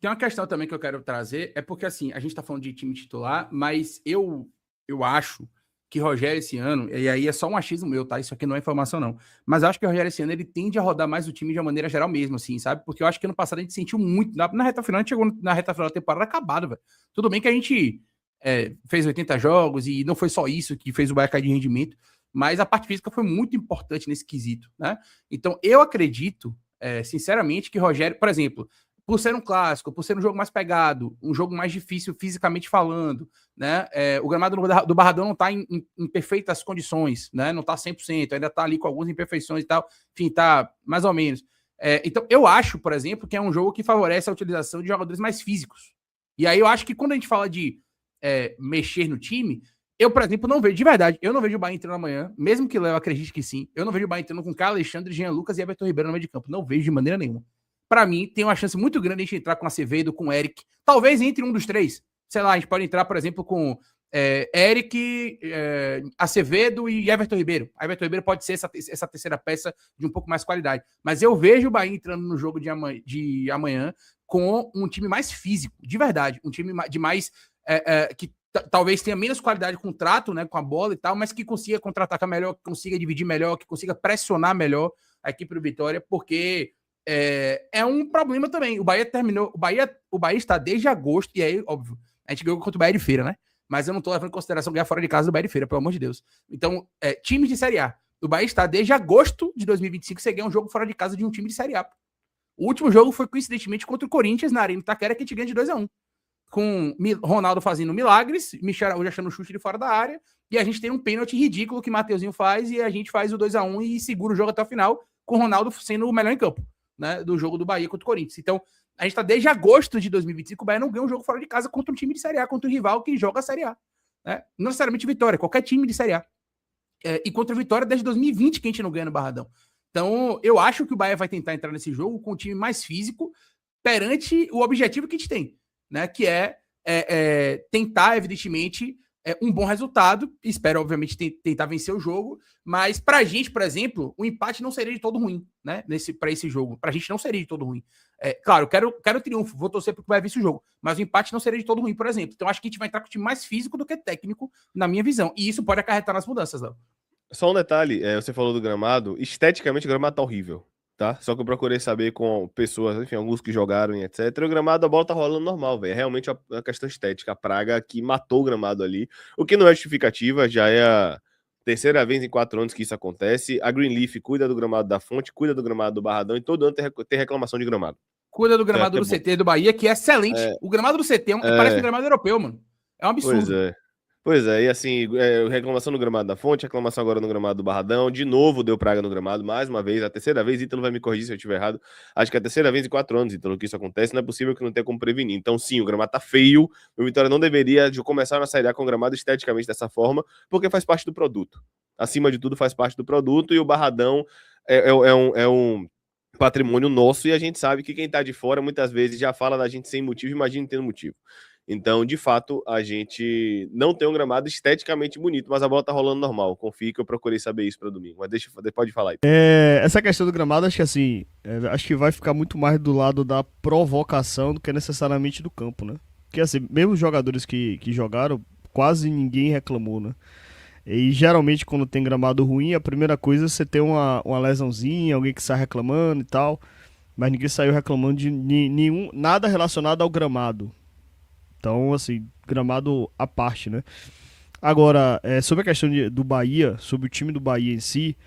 Tem uma questão também que eu quero trazer, é porque assim, a gente tá falando de time titular, mas eu acho que Rogério esse ano, e aí é só um achismo meu, tá? Isso aqui não é informação não, mas eu acho que o Rogério esse ano ele tende a rodar mais o time de uma maneira geral mesmo, assim, sabe? Porque eu acho que ano passado a gente sentiu muito, na reta final, a gente chegou na reta final da temporada acabado, velho. Tudo bem que a gente fez 80 jogos e não foi só isso que fez o Bahia cair de rendimento, mas a parte física foi muito importante nesse quesito, né? Então eu acredito, sinceramente, que Rogério, por exemplo, por ser um clássico, por ser um jogo mais pegado, um jogo mais difícil fisicamente falando, né? O gramado do Barradão não está em perfeitas condições, né? Não está 100%, ainda está ali com algumas imperfeições e tal, enfim, está mais ou menos. Então, eu acho, por exemplo, que é um jogo que favorece a utilização de jogadores mais físicos. E aí eu acho que quando a gente fala de mexer no time, eu, por exemplo, não vejo, de verdade, eu não vejo o Bahia entrando amanhã, mesmo que Léo acredite que sim, eu não vejo o Bahia entrando com Caio Alexandre, Jean Lucas e Everton Ribeiro no meio de campo. Não vejo de maneira nenhuma. Para mim, tem uma chance muito grande de a gente entrar com Acevedo, com Eric. Talvez entre um dos três. Sei lá, a gente pode entrar, por exemplo, com Eric, Acevedo e Everton Ribeiro. Everton Ribeiro pode ser essa terceira peça de um pouco mais qualidade. Mas eu vejo o Bahia entrando no jogo de amanhã com um time mais físico, de verdade. Um time de mais... que talvez tenha menos qualidade com o trato, né, com a bola e tal, mas que consiga contra-atacar melhor, que consiga dividir melhor, que consiga pressionar melhor a equipe do Vitória, porque... É um problema também. O Bahia terminou. O Bahia está desde agosto, e aí, óbvio, a gente ganhou contra o Bahia de Feira, né? Mas eu não estou levando em consideração ganhar fora de casa do Bahia de Feira, pelo amor de Deus. Então, times de Série A. O Bahia está desde agosto de 2025 sem ganhar um jogo fora de casa de um time de Série A. O último jogo foi, coincidentemente, contra o Corinthians na Arena Itaquera, que a gente ganha de 2-1. Com Ronaldo fazendo milagres, Michel Araújo achando um chute de fora da área, e a gente tem um pênalti ridículo que Mateuzinho faz, e a gente faz o 2-1 e segura o jogo até o final, com o Ronaldo sendo o melhor em campo. Né, do jogo do Bahia contra o Corinthians. Então, a gente está desde agosto de 2025, o Bahia não ganha um jogo fora de casa contra um time de Série A, contra um rival que joga a Série A. Né? Não necessariamente Vitória, qualquer time de Série A. E contra o Vitória desde 2020 que a gente não ganha no Barradão. Então, eu acho que o Bahia vai tentar entrar nesse jogo com um time mais físico perante o objetivo que a gente tem, né? Que é tentar, evidentemente, um bom resultado. Espero, obviamente, tentar vencer o jogo. Mas, pra gente, por exemplo, o empate não seria de todo ruim, né? Pra esse jogo. Pra gente não seria de todo ruim. Claro, quero triunfo, vou torcer porque vai vencer o jogo. Mas o empate não seria de todo ruim, por exemplo. Então, acho que a gente vai entrar com o time mais físico do que técnico, na minha visão. E isso pode acarretar nas mudanças, Léo. Só um detalhe, você falou do gramado. Esteticamente, o gramado tá horrível, tá? Só que eu procurei saber com pessoas, enfim, alguns que jogaram e etc. O gramado, a bola tá rolando normal, velho. É realmente uma questão estética. A praga que matou o gramado ali. O que não é justificativa, já é a terceira vez em 4 anos que isso acontece. A Greenleaf cuida do gramado da Fonte, cuida do gramado do Barradão e todo ano tem reclamação de gramado. Cuida do gramado do CT do Bahia, que é excelente. O gramado do CT parece um gramado europeu, mano. É um absurdo. Pois é, e assim, reclamação no gramado da Fonte, reclamação agora no gramado do Barradão, de novo deu praga no gramado, mais uma vez, a terceira vez, Ítalo vai me corrigir se eu estiver errado, acho que é a terceira vez em 4 anos, Ítalo, que isso acontece, não é possível que não tenha como prevenir. Então sim, o gramado tá feio, o Vitória não deveria começar na Série A com o gramado esteticamente dessa forma, porque faz parte do produto. Acima de tudo, faz parte do produto, e o Barradão é um patrimônio nosso, e a gente sabe que quem tá de fora muitas vezes já fala da gente sem motivo, imagina tendo motivo. Então, de fato, a gente não tem um gramado esteticamente bonito, mas a bola tá rolando normal. Confie que eu procurei saber isso para domingo. Mas pode falar aí. Essa questão do gramado, acho que assim, acho que vai ficar muito mais do lado da provocação do que necessariamente do campo, né? Porque assim, mesmo os jogadores que jogaram, quase ninguém reclamou, né? E geralmente quando tem gramado ruim, a primeira coisa é você ter uma lesãozinha, alguém que sai reclamando e tal. Mas ninguém saiu reclamando de nada relacionado ao gramado. Então, assim, gramado à parte, né? Agora, sobre a questão do Bahia, sobre o time do Bahia em si,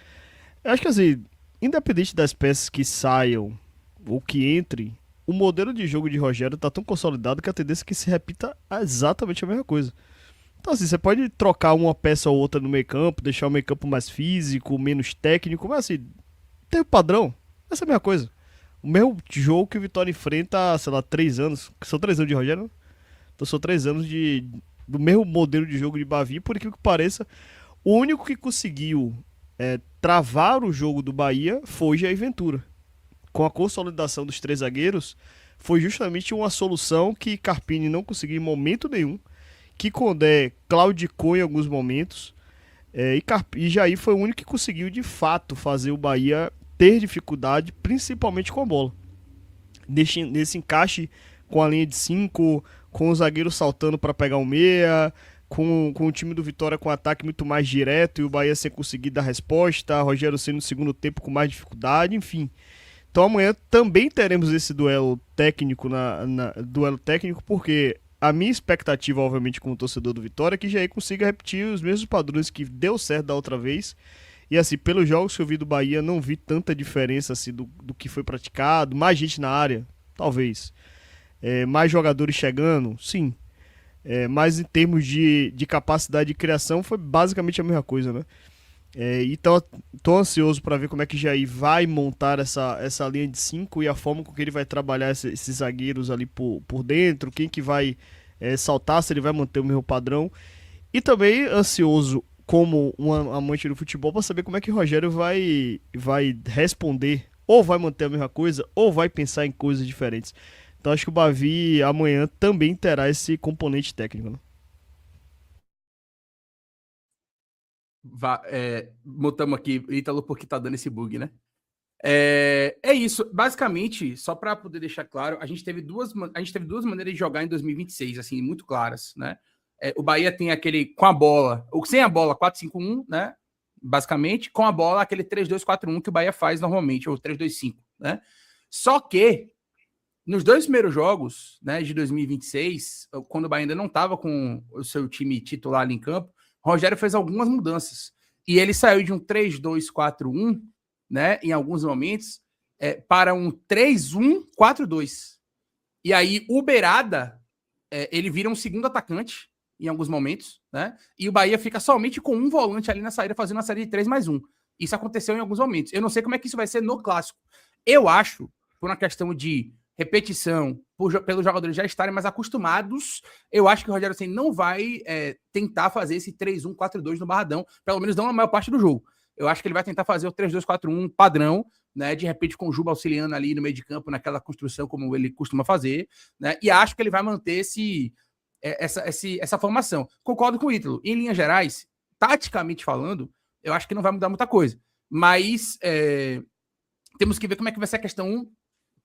eu acho que, assim, independente das peças que saiam ou que entrem, o modelo de jogo de Rogério tá tão consolidado que a tendência é que se repita exatamente a mesma coisa. Então, assim, você pode trocar uma peça ou outra no meio campo, deixar o meio campo mais físico, menos técnico, mas, assim, tem o padrão, essa é a mesma coisa. O mesmo jogo que o Vitória enfrenta há, sei lá, 3 anos, que são 3 anos de Rogério, né? Então são 3 anos do mesmo modelo de jogo de Bavi, por aquilo que pareça. O único que conseguiu travar o jogo do Bahia foi Jair Ventura. Com a consolidação dos 3 zagueiros, foi justamente uma solução que Carpini não conseguiu em momento nenhum, que Condé claudicou em alguns momentos, e Jair foi o único que conseguiu de fato fazer o Bahia ter dificuldade, principalmente com a bola. Nesse encaixe com a linha de 5, com o zagueiro saltando para pegar o meia, com o time do Vitória com ataque muito mais direto e o Bahia sem conseguir dar resposta, Rogério Ceni no segundo tempo com mais dificuldade, enfim. Então amanhã também teremos esse duelo técnico, duelo técnico, porque a minha expectativa, obviamente, como torcedor do Vitória, é que Jair consiga repetir os mesmos padrões que deu certo da outra vez. E assim, pelos jogos que eu vi do Bahia, não vi tanta diferença assim, do que foi praticado. Mais gente na área, talvez. Mais jogadores chegando, sim. Mas em termos de capacidade de criação, foi basicamente a mesma coisa, né? Então, tô ansioso para ver como é que Jair vai montar essa linha de 5 e a forma com que ele vai trabalhar esses zagueiros ali por dentro, quem que vai saltar, se ele vai manter o mesmo padrão. E também ansioso, como um amante do futebol, para saber como é que o Rogério vai responder, ou vai manter a mesma coisa, ou vai pensar em coisas diferentes. Então acho que o Bavi amanhã também terá esse componente técnico, né? Mutamos aqui, Ítalo, porque tá dando esse bug, né? É isso. Basicamente, só para poder deixar claro, a gente teve duas maneiras de jogar em 2026, assim, muito claras, né? O Bahia tem aquele com a bola, ou sem a bola, 4-5-1, né? Basicamente, com a bola, aquele 3-2-4-1 que o Bahia faz normalmente, ou 3-2-5, né? Só que nos dois primeiros jogos, né, de 2026, quando o Bahia ainda não estava com o seu time titular ali em campo, o Rogério fez algumas mudanças. E ele saiu de um 3-2-4-1, né, em alguns momentos, para um 3-1-4-2. E aí o Berada, ele vira um segundo atacante em alguns momentos, né? E o Bahia fica somente com um volante ali na saída, fazendo uma série de 3+1. Isso aconteceu em alguns momentos. Eu não sei como é que isso vai ser no Clássico. Eu acho, por uma questão de repetição, pelos jogadores já estarem mais acostumados, eu acho que o Rogério Ceni não vai tentar fazer esse 3-1-4-2 no Barradão, pelo menos não na maior parte do jogo. Eu acho que ele vai tentar fazer o 3-2-4-1 padrão, né, de repente com o Juba auxiliando ali no meio de campo, naquela construção como ele costuma fazer, né, e acho que ele vai manter essa formação. Concordo com o Ítalo. Em linhas gerais, taticamente falando, eu acho que não vai mudar muita coisa, mas temos que ver como é que vai ser a questão,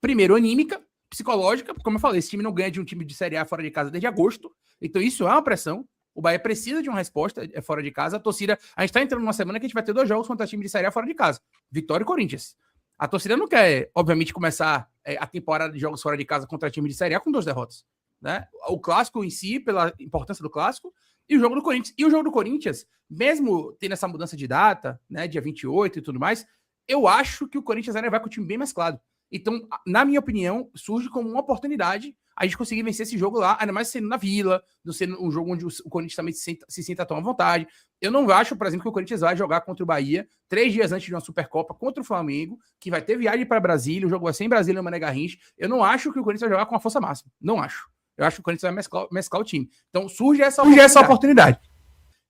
primeiro, anímica, psicológica, como eu falei, esse time não ganha de um time de Série A fora de casa desde agosto, então isso é uma pressão. O Bahia precisa de uma resposta fora de casa. A torcida, a gente tá entrando numa semana que a gente vai ter 2 jogos contra time de Série A fora de casa, Vitória e Corinthians. A torcida não quer, obviamente, começar a temporada de jogos fora de casa contra time de Série A com 2 derrotas, né? O clássico em si, pela importância do clássico, e o jogo do Corinthians. E o jogo do Corinthians, mesmo tendo essa mudança de data, né, dia 28 e tudo mais, eu acho que o Corinthians ainda vai com o time bem mesclado. Então, na minha opinião, surge como uma oportunidade a gente conseguir vencer esse jogo lá, ainda mais sendo na Vila, não sendo um jogo onde o Corinthians também se sinta tão à vontade. Eu não acho, por exemplo, que o Corinthians vai jogar contra o Bahia 3 dias antes de uma Supercopa contra o Flamengo, que vai ter viagem para Brasília, o jogo vai ser em Brasília, no Mané Garrincha. Eu não acho que o Corinthians vai jogar com a força máxima. Não acho. Eu acho que o Corinthians vai mesclar o time. Então, surge essa oportunidade.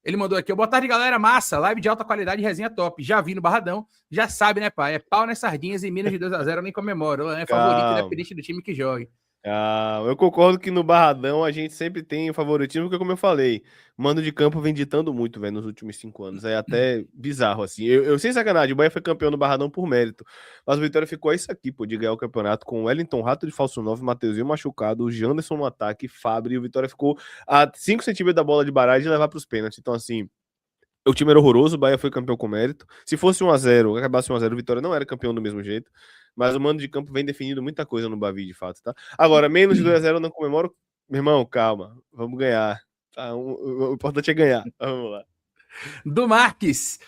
Ele mandou aqui, boa tarde, galera, massa, live de alta qualidade, resenha top, já vi no Barradão, já sabe, né, pai, pau nas sardinhas e Minas de 2-0, eu nem comemoro, é favorito, independente do time que jogue. Eu concordo que no Barradão a gente sempre tem favoritismo, porque como eu falei, o mando de campo vem ditando muito, velho, nos últimos 5 anos, é até bizarro, assim, eu sem sacanagem, o Bahia foi campeão no Barradão por mérito, mas o Vitória ficou isso aqui, pô, de ganhar o campeonato com o Wellington Rato de falso 9, Mateuzinho machucado, o Janderson no ataque, Fábio, e o Vitória ficou a 5 centímetros da bola de barragem e levar pros pênaltis, então assim, o time era horroroso, o Bahia foi campeão com mérito. Se fosse 1-0, acabasse 1-0, o Vitória não era campeão do mesmo jeito. Mas o mando de campo vem definindo muita coisa no Bavi, de fato, tá? Agora, menos de 2-0 eu não comemoro. Meu irmão, calma, vamos ganhar. Tá? O importante é ganhar. Vamos lá. Do Marques,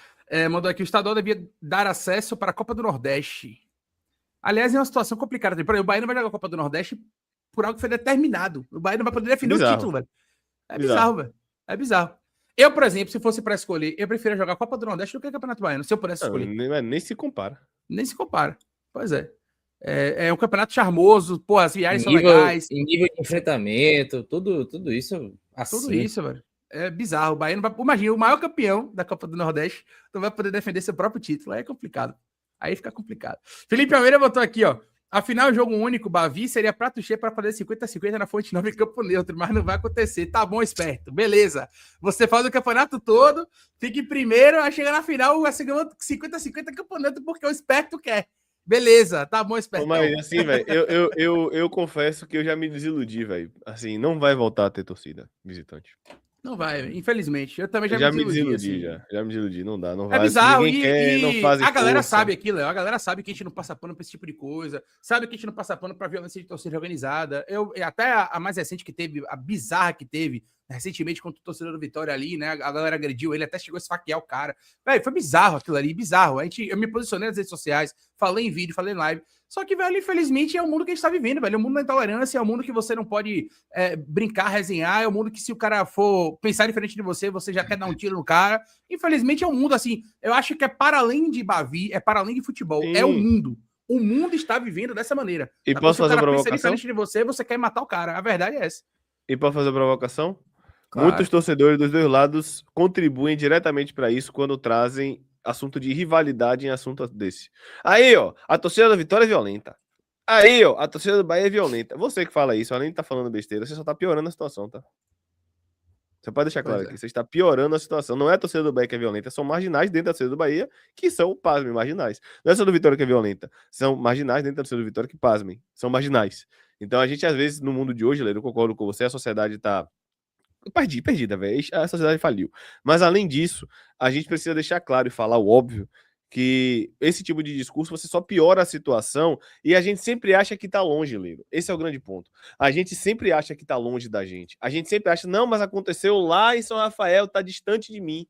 mandou aqui, o estadual devia dar acesso para a Copa do Nordeste. Aliás, é uma situação complicada. O Bahia não vai jogar a Copa do Nordeste por algo que foi determinado. O Bahia não vai poder definir o título, velho. É bizarro, velho. É bizarro. Eu, por exemplo, se fosse para escolher, eu preferia jogar a Copa do Nordeste do que o Campeonato Baiano, se eu pudesse escolher. Nem se compara. Nem se compara. Pois é. É um campeonato charmoso, pô, as viagens são legais. Em nível de enfrentamento, tudo isso assim. Tudo isso, velho. É bizarro. O Bahia não vai... Imagina, o maior campeão da Copa do Nordeste não vai poder defender seu próprio título. Aí é complicado. Aí fica complicado. Felipe Almeida botou aqui, ó. Afinal, jogo único, Bavi seria prato cheio para fazer 50-50 na Fonte Nova em campo neutro, mas não vai acontecer. Tá bom, esperto. Beleza. Você faz o campeonato todo, fica em primeiro, aí chega na final, vai ser 50-50 campo neutro porque o esperto quer. Beleza, tá bom, espertão. Mas assim, velho, eu confesso que eu já me desiludi, velho. Assim, não vai voltar a ter torcida visitante. Não vai, infelizmente. Eu também já Eu me já me desiludi, desiludi, assim. já me desiludi, não dá, não É vai. Se bizarro, ninguém quer, não fazem a galera força. sabe aqui, Léo. A galera sabe que a gente não passa pano pra esse tipo de coisa. Sabe que a gente não passa pano pra violência de torcida organizada. Até a mais recente que teve, a bizarra que teve recentemente contra o torcedor do Vitória ali, né? A galera agrediu ele, até chegou a esfaquear o cara. Velho, foi bizarro aquilo ali, bizarro. Eu me posicionei nas redes sociais, falei em vídeo, falei em live. Só que, velho, infelizmente é o mundo que a gente tá vivendo, velho. É o mundo da intolerância, é o mundo que você não pode brincar, resenhar. É o mundo que se o cara for pensar diferente de você, você já quer dar um tiro no cara. Infelizmente é um mundo assim, eu acho que é para além de Bavi, é para além de futebol, Sim. é o mundo. O mundo está vivendo dessa maneira. E posso fazer uma pensa provocação? diferente de você, você quer matar o cara. A verdade é essa. E para fazer provocação? Claro. Muitos torcedores dos dois lados contribuem diretamente para isso quando trazem assunto de rivalidade em assunto desse. Aí, ó, a torcida da Vitória é violenta. Aí, ó, a torcida do Bahia é violenta. Você que fala isso, além de estar falando besteira, você só tá piorando a situação, tá? Você pode deixar claro aqui, você está piorando a situação. Não é a torcida do Bahia que é violenta, são marginais dentro da torcida do Bahia, que são, pasmem, marginais. Não é a torcida do Vitória que é violenta, são marginais dentro da torcida do Vitória que, pasmem, são marginais. Então a gente, às vezes, no mundo de hoje, Leiro, eu concordo com você, a sociedade tá perdida, velho. A sociedade faliu. Mas, além disso, a gente precisa deixar claro e falar o óbvio que esse tipo de discurso você só piora a situação e a gente sempre acha que tá longe, Leiro. Esse é o grande ponto. A gente sempre acha que tá longe da gente. A gente sempre acha, não, mas aconteceu lá em São Rafael, tá distante de mim.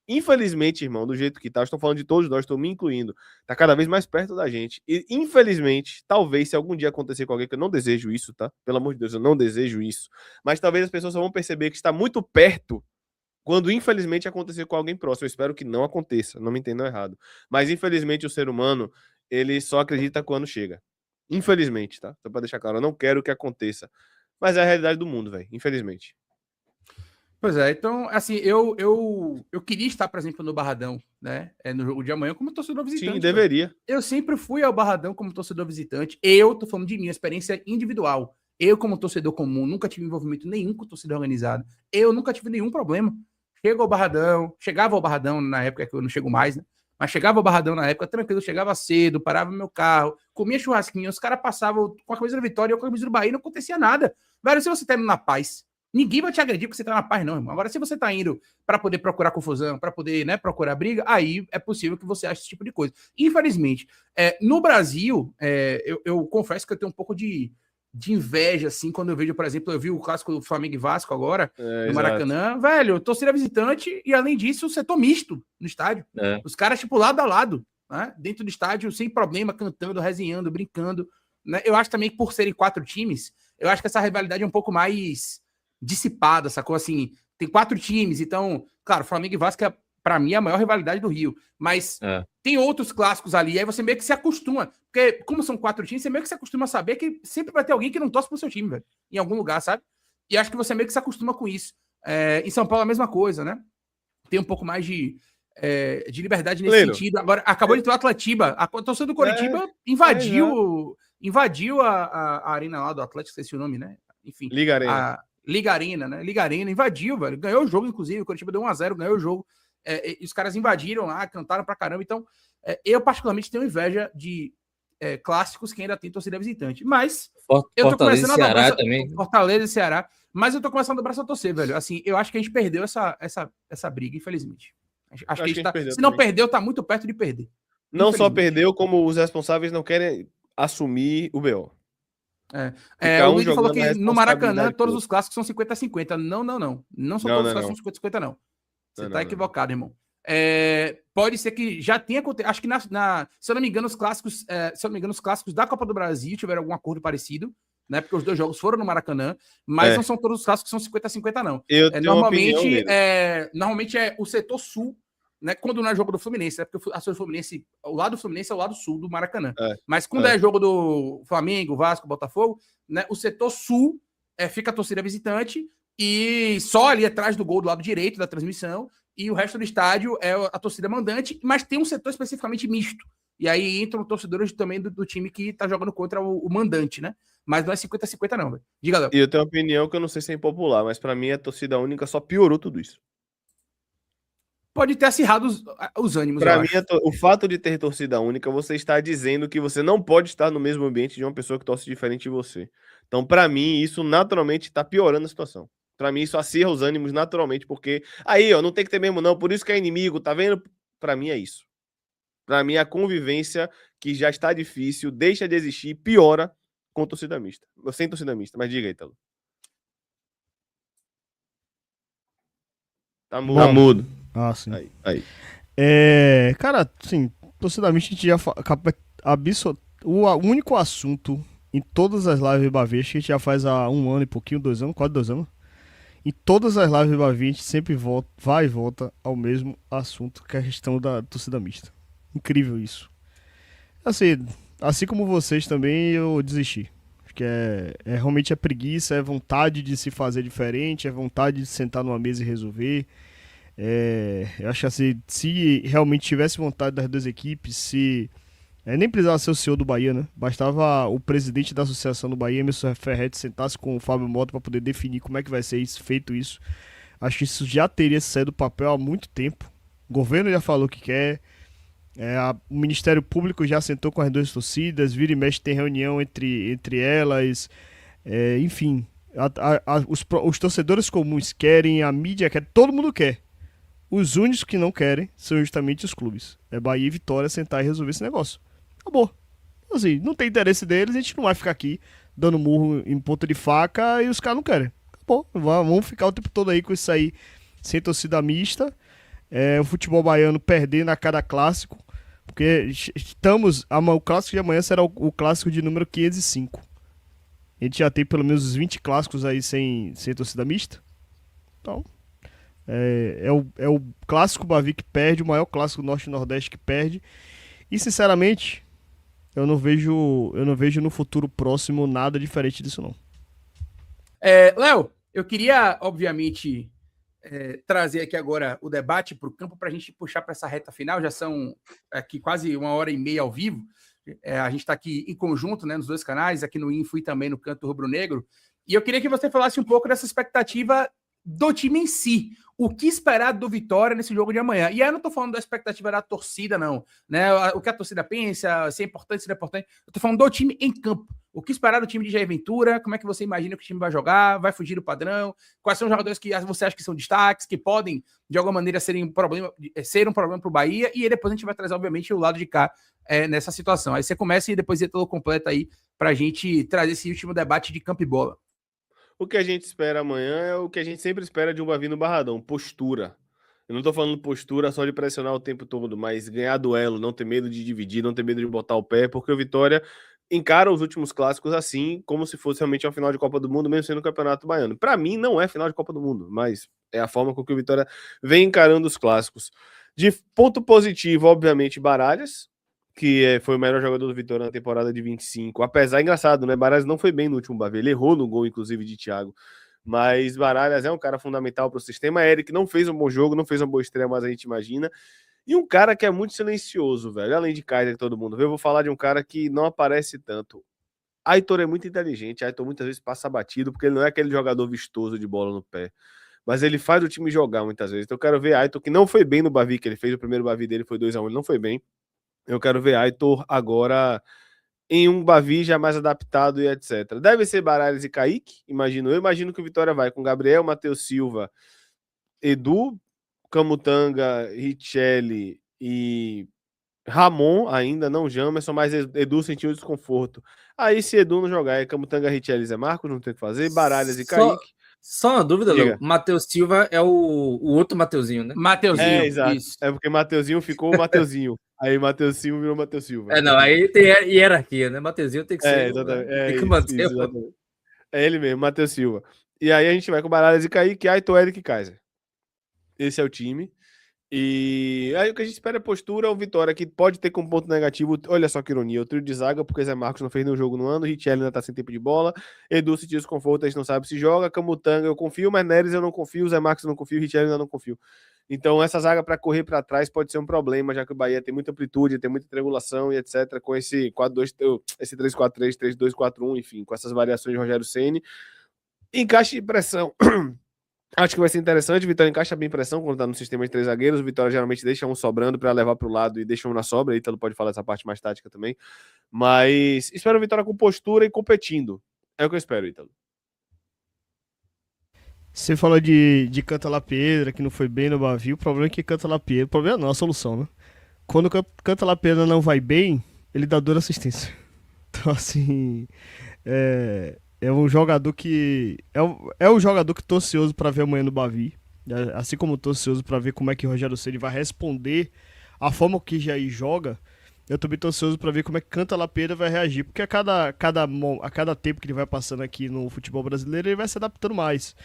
Infelizmente, irmão, do jeito que tá, eu estou falando de todos nós, estou me incluindo, tá cada vez mais perto da gente. E, infelizmente, talvez, se algum dia acontecer com alguém, que eu não desejo isso, tá? Pelo amor de Deus, eu não desejo isso. Mas talvez as pessoas só vão perceber que está muito perto quando, infelizmente, acontecer com alguém próximo. Eu espero que não aconteça, não me entendam errado. Mas, infelizmente, o ser humano, ele só acredita quando chega. Infelizmente, tá? Só pra deixar claro, eu não quero que aconteça. Mas é a realidade do mundo, velho. Infelizmente. Pois é, então, assim, eu queria estar, por exemplo, no Barradão, né? No jogo de amanhã, como torcedor visitante. Sim, deveria. Velho. Eu sempre fui ao Barradão como torcedor visitante. Eu tô falando de minha experiência individual. Eu, como torcedor comum, nunca tive envolvimento nenhum com torcida organizada. Eu nunca tive nenhum problema. Chegava ao Barradão na época que eu não chego mais, né? Mas chegava ao Barradão na época, tranquilo, chegava cedo, parava no meu carro, comia churrasquinho, os caras passavam com a camisa da Vitória e eu com a camisa do Bahia, não acontecia nada. Velho, se você tá indo na paz, ninguém vai te agredir porque você tá na paz, não, irmão. Agora, se você tá indo para poder procurar confusão, para poder, né, procurar briga, aí é possível que você ache esse tipo de coisa. Infelizmente, no Brasil, eu confesso que eu tenho um pouco de inveja, assim, quando eu vejo, por exemplo, eu vi o clássico do Flamengo e Vasco agora, no Maracanã, velho, torcida visitante e, além disso, o setor misto no estádio. Os caras, tipo, lado a lado, né, dentro do estádio, sem problema, cantando, resenhando, brincando, né? Eu acho também que, por serem 4 times, eu acho que essa rivalidade é um pouco mais dissipada, sacou? Assim, tem 4 times, então, claro, Flamengo e Vasco é, pra mim, a maior rivalidade do Rio, mas tem outros clássicos ali, aí você meio que se acostuma, porque como são 4 times, você meio que se acostuma a saber que sempre vai ter alguém que não torce pro seu time, velho, em algum lugar, sabe? E acho que você meio que se acostuma com isso. Em São Paulo é a mesma coisa, né? Tem um pouco mais de liberdade nesse sentido. Agora, acabou de ter o Atletiba, a torcida do Coritiba invadiu a arena lá do Atlético, esqueci o nome, né? Enfim. Liga Arena. Liga Arena, né? Liga Arena invadiu, velho. Ganhou o jogo, inclusive. O Coritiba deu 1-0, ganhou o jogo. E os caras invadiram lá, cantaram pra caramba. Então, eu particularmente tenho inveja de clássicos que ainda tem torcida visitante. Mas eu tô começando a dar braço, também. Fortaleza e Ceará. Mas eu tô começando a dar braço a torcer, velho. Assim, eu acho que a gente perdeu essa briga, infelizmente. Acho que a gente tá, se não perdeu, tá muito perto de perder. Não só perdeu, como os responsáveis não querem assumir o BO. O Luiz falou que no Maracanã todos os clássicos são 50-50. Não. Não são todos os clássicos são 50-50, não. Você tá equivocado, irmão. Pode ser que já tenha acontecido. Acho que se eu não me engano, os clássicos da Copa do Brasil tiveram algum acordo parecido, né? Porque os 2 jogos foram no Maracanã, mas não são todos os clássicos que são 50-50, não. Normalmente é o setor sul, né, quando não é jogo do Fluminense, né, porque o lado do Fluminense é o lado sul do Maracanã. Mas quando é jogo do Flamengo, Vasco, Botafogo, né, o setor sul fica a torcida visitante e só ali atrás do gol do lado direito da transmissão, e o resto do estádio é a torcida mandante, mas tem um setor especificamente misto. E aí entram torcedores também do time que tá jogando contra o mandante, né? Mas não é 50-50 não, velho. Diga, Léo. E eu tenho uma opinião que eu não sei se é impopular, mas pra mim a torcida única só piorou tudo isso. pode ter acirrado os ânimos, eu Para mim, acho. o fato de ter torcida única, você está dizendo que você não pode estar no mesmo ambiente de uma pessoa que torce diferente de você. Então, para mim, isso naturalmente está piorando a situação. Para mim, isso acirra os ânimos naturalmente, porque aí, ó, não tem que ter mesmo não, por isso que é inimigo, tá vendo? Para mim é isso. Para mim, a convivência que já está difícil, deixa de existir e piora com torcida mista. Sem torcida mista, mas diga aí, Talo. Tá mudo. Tá mudo. Ah, sim. Aí. Cara, assim, torcida mista a gente já o único assunto em todas as lives do Bavi, acho que a gente já faz há 1 ano e pouquinho, 2 anos, quase 2 anos. Em todas as lives do Bavi, a gente sempre vai e volta ao mesmo assunto, que é a questão da torcida mista. Incrível isso. Assim como vocês também, eu desisti. Acho que realmente preguiça, é vontade de se fazer diferente, é vontade de sentar numa mesa e resolver. Eu acho assim, se realmente tivesse vontade das duas equipes, nem precisava ser o CEO do Bahia, né? Bastava o presidente da associação do Bahia, Emerson Ferretti, sentasse com o Fábio Mota para poder definir como é que vai ser feito isso. Acho que isso já teria saído do papel há muito tempo. O governo já falou que quer. O Ministério Público já sentou com as duas torcidas, vira e mexe tem reunião entre elas. Enfim, os torcedores comuns querem, a mídia quer, todo mundo quer. Os únicos que não querem são justamente os clubes. É Bahia e Vitória sentar e resolver esse negócio. Acabou. Assim, não tem interesse deles, a gente não vai ficar aqui dando murro em ponta de faca e os caras não querem. Acabou. Vamos ficar o tempo todo aí com isso aí, sem torcida mista. O futebol baiano perdendo a cada clássico. Porque o clássico de amanhã será o clássico de número 505. A gente já tem pelo menos uns 20 clássicos aí sem torcida mista. Então, é o clássico Bavi que perde, o maior clássico Norte e Nordeste que perde. E sinceramente, eu não vejo no futuro próximo nada diferente disso não. Léo, eu queria, obviamente, trazer aqui agora o debate para o campo para a gente puxar para essa reta final. Já são aqui quase 1h30 ao vivo. A gente está aqui em conjunto, né, nos 2 canais, aqui no Info e também no Canto Rubro Negro. E eu queria que você falasse um pouco dessa expectativa do time em si. O que esperar do Vitória nesse jogo de amanhã? E aí eu não estou falando da expectativa da torcida, não. Né? O que a torcida pensa, se é importante, se não é importante. Eu estou falando do time em campo. O que esperar do time de Jair Ventura? Como é que você imagina que o time vai jogar? Vai fugir do padrão? Quais são os jogadores que você acha que são destaques, que podem, de alguma maneira, ser um problema para o Bahia? E aí depois a gente vai trazer, obviamente, o lado de cá nessa situação. Aí você começa e depois todo completo aí para a gente trazer esse último debate de campo e bola. O que a gente espera amanhã é o que a gente sempre espera de um Bavi no Barradão, postura. Eu não tô falando postura só de pressionar o tempo todo, mas ganhar duelo, não ter medo de dividir, não ter medo de botar o pé, porque o Vitória encara os últimos clássicos assim, como se fosse realmente uma final de Copa do Mundo, mesmo sendo o Campeonato Baiano. Para mim, não é final de Copa do Mundo, mas é a forma com que o Vitória vem encarando os clássicos. De ponto positivo, obviamente, Baralhas, que foi o melhor jogador do Vitória na temporada de 25. Apesar, engraçado, né? Baralhas não foi bem no último Bavi, ele errou no gol, inclusive, de Thiago. Mas Baralhas é um cara fundamental para o sistema. Eric não fez um bom jogo, não fez uma boa estreia, mas a gente imagina. E um cara que é muito silencioso, velho. Além de Kaiser, que todo mundo vê, eu vou falar de um cara que não aparece tanto. Aitor é muito inteligente. Aitor muitas vezes passa batido, porque ele não é aquele jogador vistoso de bola no pé. Mas ele faz o time jogar muitas vezes. Então eu quero ver Aitor, que não foi bem no Bavi que ele fez. O primeiro Bavi dele foi 2-1, ele não foi bem. Eu quero ver Aitor agora em um Bavi já mais adaptado e etc. Deve ser Baralhas e Kaique, imagino. Eu imagino que o Vitória vai com Gabriel, Matheus Silva, Edu, Camutanga, Richelli e Ramon ainda, não Jamerson, mas Edu sentiu desconforto. Aí se Edu não jogar, é Camutanga, Richelli e Zé Marcos, não tem o que fazer, Baralhas e Kaique. Só uma dúvida, Léo. Matheus Silva é o outro Mateuzinho, né? Mateuzinho, exato. isso. É porque Mateuzinho ficou o Mateuzinho. Aí Matheus Silva virou Matheus Silva. Não, aí tem hierarquia, né? Mateuzinho tem que ser. Exatamente. Tem que manter. Isso, exatamente. É ele mesmo, Matheus Silva. E aí a gente vai com Baralhas e Kaique, Aitor, Eric e Kaiser. Esse é o time. E aí o que a gente espera é postura, o Vitória, que pode ter como ponto negativo, olha só que ironia, o trio de zaga, porque Zé Marcos não fez nenhum jogo no ano, Richelli ainda tá sem tempo de bola, Edu sentiu desconforto, a gente não sabe se joga, Camutanga eu confio, mas Neres eu não confio, Zé Marcos eu não confio, Richelli eu não confio. Então essa zaga para correr para trás pode ser um problema, já que o Bahia tem muita amplitude, tem muita triangulação e etc, com esse 4-2, esse 3-4-3, 3-2-4-1, enfim, com essas variações de Rogério Ceni. Encaixe de pressão Acho que vai ser interessante. O Vitória encaixa bem pressão quando tá no sistema de 3 zagueiros. O Vitória geralmente deixa um sobrando para levar pro lado e deixa um na sobra. Ítalo pode falar essa parte mais tática também. Mas espero o Vitória com postura e competindo. É o que eu espero, Ítalo. Você falou de Canta La Piedra, que não foi bem no Bavi. O problema é que Canta La Piedra. O problema não, a solução, né? Quando Canta La Piedra não vai bem, ele dá dor assistência. Então, assim. É um jogador que. É um jogador que tô ansioso pra ver amanhã no Bavi. Assim como tô ansioso pra ver como é que o Rogério Ceni vai responder a forma que Jair joga. Eu também tô ansioso pra ver como é que Canta La Piedra vai reagir. Porque a cada tempo que ele vai passando aqui no futebol brasileiro, ele vai se adaptando mais.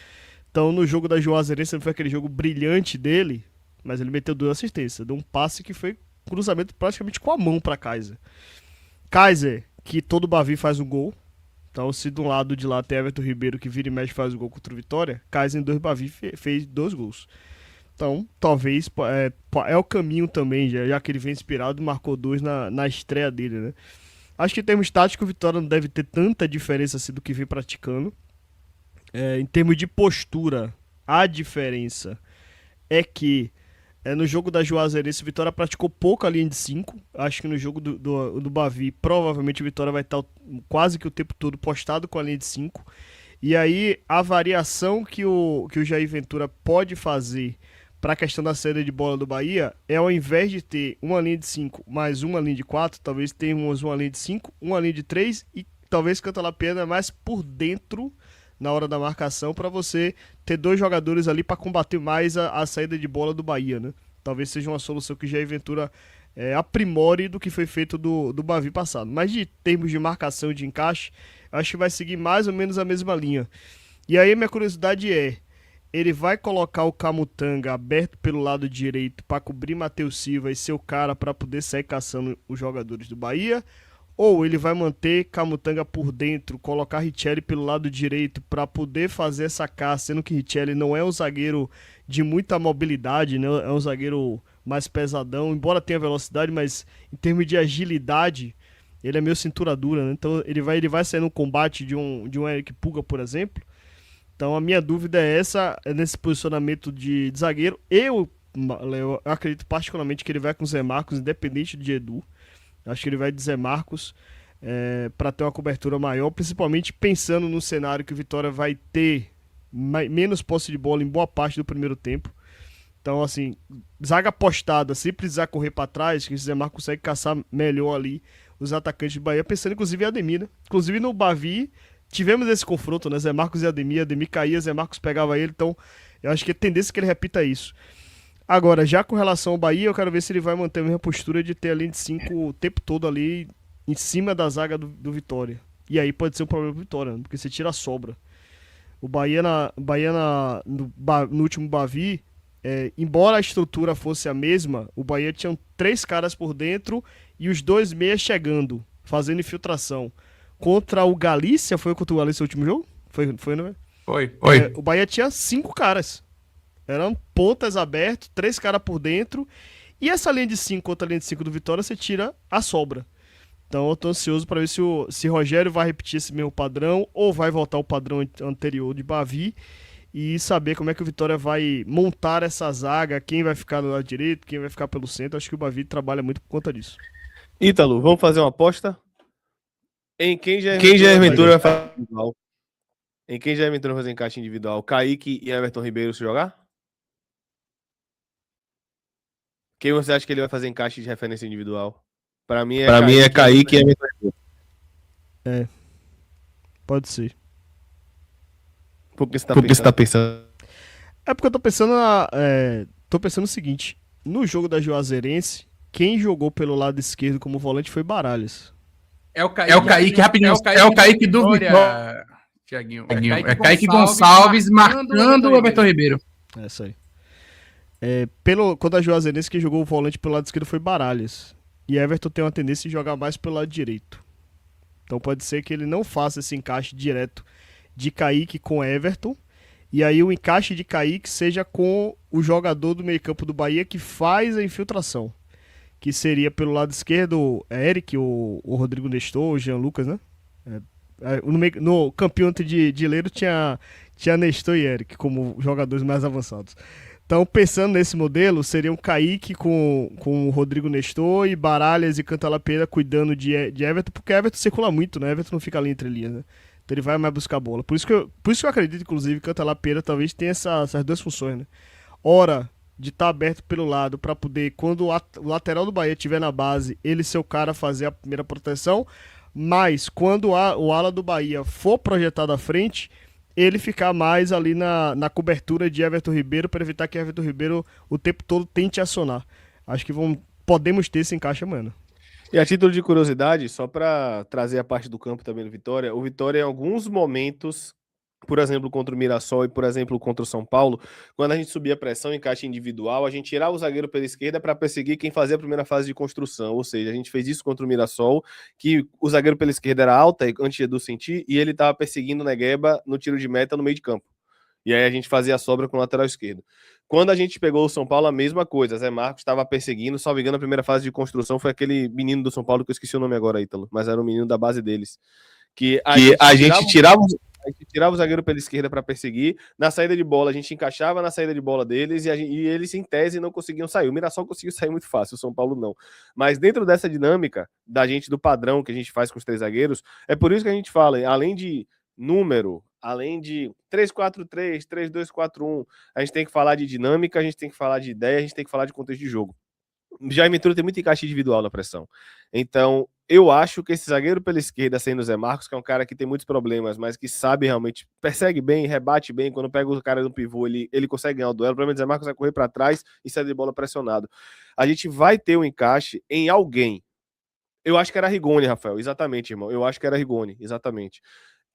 Então, no jogo da Juazeirense, não foi aquele jogo brilhante dele, mas ele meteu 2 assistências. Deu um passe que foi cruzamento praticamente com a mão pra Kaiser. Kaiser, que todo Bavi faz um gol. Então, se de um lado de lá tem Everton Ribeiro, que vira e mexe faz o gol contra o Vitória, Kaiser em 2 Bavi fez 2 gols. Então, talvez é o caminho também, já que ele vem inspirado, marcou 2 na estreia dele, né? Acho que em termos táticos, o Vitória não deve ter tanta diferença assim do que vem praticando. Em termos de postura, a diferença é que no jogo da Juazeirense, o Vitória praticou pouco a linha de 5. Acho que no jogo do Bavi, provavelmente o Vitória vai estar quase que o tempo todo postado com a linha de 5. E aí, a variação que o Jair Ventura pode fazer para a questão da saída de bola do Bahia é, ao invés de ter uma linha de 5 mais uma linha de 4, talvez tenhamos uma linha de 5, uma linha de 3 e talvez Canta La Piedra mais por dentro na hora da marcação, para você ter 2 jogadores ali para combater mais a saída de bola do Bahia, né? Talvez seja uma solução que Jair Ventura aprimore do que foi feito do Bavi passado. Mas de termos de marcação e de encaixe, acho que vai seguir mais ou menos a mesma linha. E aí minha curiosidade ele vai colocar o Camutanga aberto pelo lado direito para cobrir Matheus Silva e ser o cara para poder sair caçando os jogadores do Bahia? Ou ele vai manter Camutanga por dentro, colocar Richelli pelo lado direito para poder fazer essa caça, sendo que Richelli não é um zagueiro de muita mobilidade, né? É um zagueiro mais pesadão, embora tenha velocidade, mas em termos de agilidade, ele é meio cintura dura, né? Então ele vai sair no combate de um Eric Puga, por exemplo. Então a minha dúvida é nesse posicionamento de zagueiro. Eu acredito particularmente que ele vai com o Zé Marcos, independente de Edu. Acho que ele vai de Zé Marcos para ter uma cobertura maior, principalmente pensando no cenário que o Vitória vai ter menos posse de bola em boa parte do primeiro tempo. Então, assim, zaga postada, sem precisar correr para trás, que o Zé Marcos consegue caçar melhor ali os atacantes de Bahia, pensando inclusive em Ademir, né? Inclusive no Bavi, tivemos esse confronto, né? Zé Marcos e Ademir caía, Zé Marcos pegava ele, então eu acho que é tendência que ele repita isso. Agora, já com relação ao Bahia, eu quero ver se ele vai manter a mesma postura de ter a linha de 5 o tempo todo ali em cima da zaga do Vitória. E aí pode ser um problema pro Vitória, né? Porque você tira a sobra. O Bahia no último Bavi, embora a estrutura fosse a mesma, o Bahia tinha 3 caras por dentro e os 2 meias chegando, fazendo infiltração. Contra o Galícia, foi contra o Galícia o último jogo? Foi, não é? Foi. O Bahia tinha 5 caras. Eram pontas abertas, 3 caras por dentro. E essa linha de 5 contra a linha de 5 do Vitória, você tira a sobra. Então eu tô ansioso para ver se Rogério vai repetir esse mesmo padrão ou vai voltar ao padrão anterior de Bavi e saber como é que o Vitória vai montar essa zaga, quem vai ficar do lado direito, quem vai ficar pelo centro. Acho que o Bavi trabalha muito por conta disso. Ítalo, vamos fazer uma aposta? Em quem Jair Ventura vai fazer individual? Em quem Jair Ventura vai fazer encaixe individual? Kaique e Everton Ribeiro se jogar? Quem você acha que ele vai fazer encaixe de referência individual? Pra mim é Kaique e Everton Ribeiro. Pode ser. Por que você tá pensando? É porque eu tô pensando o seguinte. No jogo da Juazeirense, quem jogou pelo lado esquerdo como volante foi Baralhas. É o Kaique, rapidinho. É o Kaique do Vitória, Thiaguinho. É Kaique Gonçalves marcando o Everton Ribeiro. É isso aí. Quando a Juazeirense, quem jogou o volante pelo lado esquerdo foi Baralhas. E Everton tem uma tendência de jogar mais pelo lado direito. Então pode ser que ele não faça esse encaixe direto de Kaique com Everton. E aí o encaixe de Kaique seja com o jogador do meio campo do Bahia que faz a infiltração. Que seria pelo lado esquerdo Eric, o Rodrigo Nestor, o Jean Lucas, né? No campeão de Leiro tinha tinha Nestor e Eric como jogadores mais avançados. Então, pensando nesse modelo, seriam Kaique com o Rodrigo Nestor e Baralhas e Cantalapeira cuidando de Everton, porque Everton circula muito, né? Everton não fica ali entre linhas, né? Então ele vai mais buscar a bola. Por isso que eu acredito, inclusive, que Cantalapeira talvez tenha essas duas funções, né? Hora de estar aberto pelo lado para poder, quando o lateral do Bahia estiver na base, ele ser o cara fazer a primeira proteção, mas quando o ala do Bahia for projetado à frente, ele ficar mais ali na cobertura de Everton Ribeiro para evitar que Everton Ribeiro o tempo todo tente acionar. Acho que podemos ter esse encaixe amanhã. E a título de curiosidade, só para trazer a parte do campo também do Vitória, o Vitória em alguns momentos, por exemplo, contra o Mirassol e, por exemplo, contra o São Paulo, quando a gente subia a pressão em caixa individual, a gente tirava o zagueiro pela esquerda para perseguir quem fazia a primeira fase de construção. Ou seja, a gente fez isso contra o Mirassol, que o zagueiro pela esquerda era alta, antes de Edu sentir, e ele estava perseguindo o Negueba no tiro de meta no meio de campo. E aí a gente fazia a sobra com o lateral esquerdo. Quando a gente pegou o São Paulo, a mesma coisa. Zé Marcos estava perseguindo, salvo engano, a primeira fase de construção foi aquele menino do São Paulo, que eu esqueci o nome agora, Ítalo, mas era um menino da base deles. Que a gente tirava o zagueiro pela esquerda para perseguir. Na saída de bola, a gente encaixava na saída de bola deles e eles, em tese, não conseguiam sair. O Mirassol conseguiu sair muito fácil, o São Paulo não. Mas dentro dessa dinâmica da gente, do padrão que a gente faz com os três zagueiros, é por isso que a gente fala, além de número, além de 3-4-3, 3-2-4-1, a gente tem que falar de dinâmica, a gente tem que falar de ideia, a gente tem que falar de contexto de jogo. Jaime Arthur tem muito encaixe individual na pressão. Então, eu acho que esse zagueiro pela esquerda, sendo o Zé Marcos, que é um cara que tem muitos problemas, mas que sabe realmente, persegue bem, rebate bem, quando pega o cara no pivô, ele consegue ganhar o duelo. O problema do Zé Marcos é correr para trás e sair de bola pressionado. A gente vai ter um encaixe em alguém. Eu acho que era Rigoni, Rafael, exatamente, irmão. Eu acho que era Rigoni, exatamente.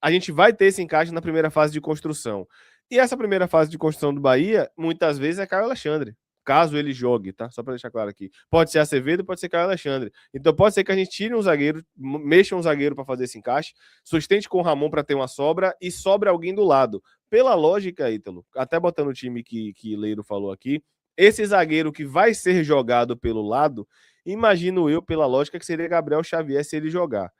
A gente vai ter esse encaixe na primeira fase de construção. E essa primeira fase de construção do Bahia, muitas vezes é Caio Alexandre. Caso ele jogue, tá? Só para deixar claro aqui. Pode ser Acevedo, pode ser Caio Alexandre. Então pode ser que a gente tire um zagueiro, mexa um zagueiro para fazer esse encaixe, sustente com o Ramon para ter uma sobra e sobre alguém do lado. Pela lógica, Ítalo, até botando o time que Leiro falou aqui, esse zagueiro que vai ser jogado pelo lado, imagino eu, pela lógica, que seria Gabriel Xavier se ele jogar.